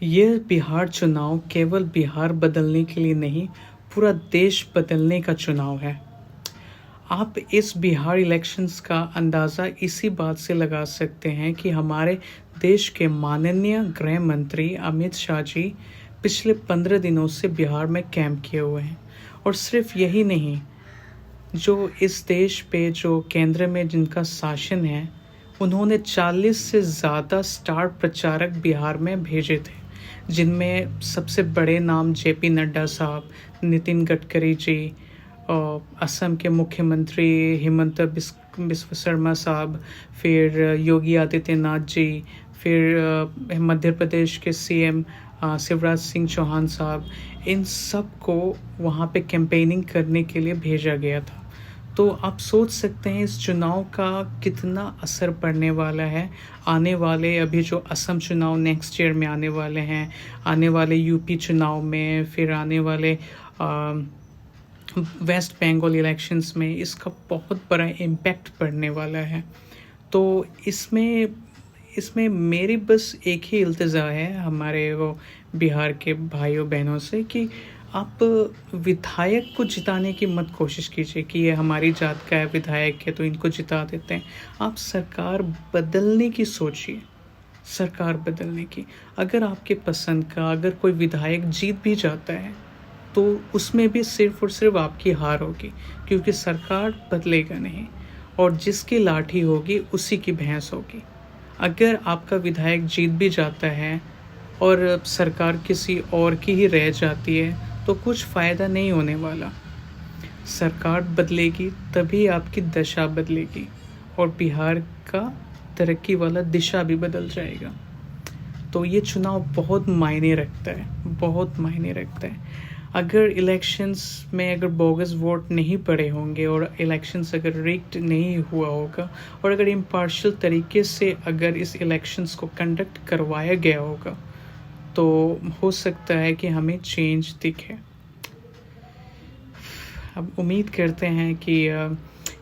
ये बिहार चुनाव केवल बिहार बदलने के लिए नहीं, पूरा देश बदलने का चुनाव है। आप इस बिहार इलेक्शंस का अंदाज़ा इसी बात से लगा सकते हैं कि हमारे देश के माननीय गृह मंत्री अमित शाह जी पिछले 15 दिनों से बिहार में कैंप किए हुए हैं। और सिर्फ यही नहीं, जो इस देश पे जो केंद्र में जिनका शासन है, उन्होंने 40 से ज़्यादा स्टार प्रचारक बिहार में भेजे थे, जिनमें सबसे बड़े नाम जेपी नड्डा साहब, नितिन गडकरी जी, असम के मुख्यमंत्री हिमंत बिस्वा शर्मा साहब, फिर योगी आदित्यनाथ जी, फिर मध्य प्रदेश के सीएम शिवराज सिंह चौहान साहब, इन सब को वहाँ पे कैंपेनिंग करने के लिए भेजा गया था। तो आप सोच सकते हैं इस चुनाव का कितना असर पड़ने वाला है। आने वाले अभी जो असम चुनाव नेक्स्ट ईयर में आने वाले हैं, आने वाले यूपी चुनाव में, फिर आने वाले वेस्ट बंगाल इलेक्शंस में इसका बहुत बड़ा इम्पैक्ट पड़ने वाला है। तो इसमें मेरी बस एक ही इल्तिजा है हमारे वो बिहार के भाइयों बहनों से कि आप विधायक को जिताने की मत कोशिश कीजिए कि ये हमारी जात का है, विधायक है तो इनको जिता देते हैं। आप सरकार बदलने की सोचिए, सरकार बदलने की। अगर आपके पसंद का अगर कोई विधायक जीत भी जाता है तो उसमें भी सिर्फ और सिर्फ आपकी हार होगी, क्योंकि सरकार बदलेगा नहीं और जिसकी लाठी होगी उसी की भैंस होगी। अगर आपका विधायक जीत भी जाता है और सरकार किसी और की ही रह जाती है तो कुछ फ़ायदा नहीं होने वाला। सरकार बदलेगी तभी आपकी दशा बदलेगी और बिहार का तरक्की वाला दिशा भी बदल जाएगा। तो ये चुनाव बहुत मायने रखता है, बहुत मायने रखता है। अगर इलेक्शंस में अगर बोगस वोट नहीं पड़े होंगे और इलेक्शंस अगर रिग्ड नहीं हुआ होगा और अगर इम्पार्शियल तरीके से अगर इस इलेक्शंस को कंडक्ट करवाया गया होगा तो हो सकता है कि हमें चेंज दिखे। अब उम्मीद करते हैं कि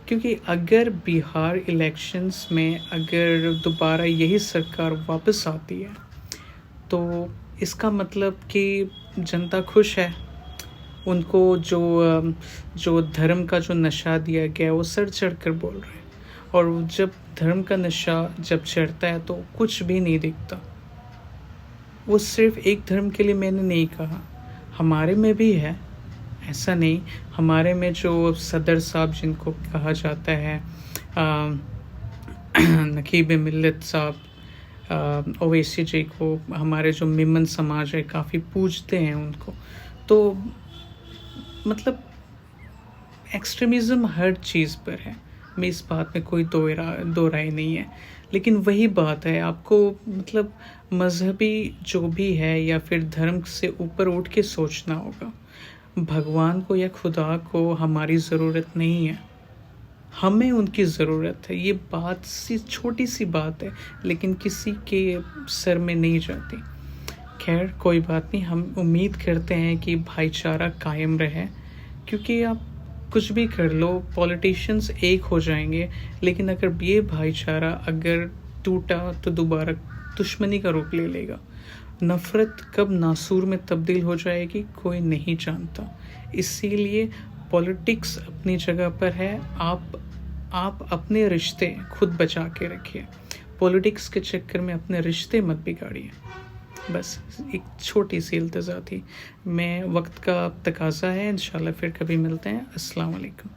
क्योंकि अगर बिहार इलेक्शंस में अगर दोबारा यही सरकार वापस आती है तो इसका मतलब कि जनता खुश है। उनको जो धर्म का जो नशा दिया गया है वो सर चढ़ कर बोल रहे हैं, और जब धर्म का नशा जब चढ़ता है तो कुछ भी नहीं दिखता। वो सिर्फ एक धर्म के लिए मैंने नहीं कहा, हमारे में भी है, ऐसा नहीं। हमारे में जो सदर साहब जिनको कहा जाता है, नकीब मिल्लत साहब, ओवैसी जी को हमारे जो मिमन समाज है काफ़ी पूजते हैं उनको। तो मतलब एक्सट्रीमिज़म हर चीज़ पर है, मैं इस बात में कोई दो राय नहीं है। लेकिन वही बात है, आपको मतलब मजहबी जो भी है या फिर धर्म से ऊपर उठ के सोचना होगा। भगवान को या खुदा को हमारी ज़रूरत नहीं है, हमें उनकी ज़रूरत है। ये बात सी छोटी सी बात है लेकिन किसी के सर में नहीं जाती। खैर कोई बात नहीं, हम उम्मीद करते हैं कि भाईचारा कायम रहे, क्योंकि आप कुछ भी कर लो, पॉलिटिशियंस एक हो जाएंगे, लेकिन अगर ये भाईचारा अगर टूटा तो दोबारा दुश्मनी का रूप ले लेगा। नफ़रत कब नासूर में तब्दील हो जाएगी कोई नहीं जानता। इसीलिए पॉलिटिक्स अपनी जगह पर है, आप अपने रिश्ते खुद बचा के रखिए। पॉलिटिक्स के चक्कर में अपने रिश्ते मत बिगाड़िए। बस एक छोटी सी इल्तिजा थी। मैं वक्त का तकाज़ा है, इंशाल्लाह फिर कभी मिलते हैं। अस्सलाम वालेकुम।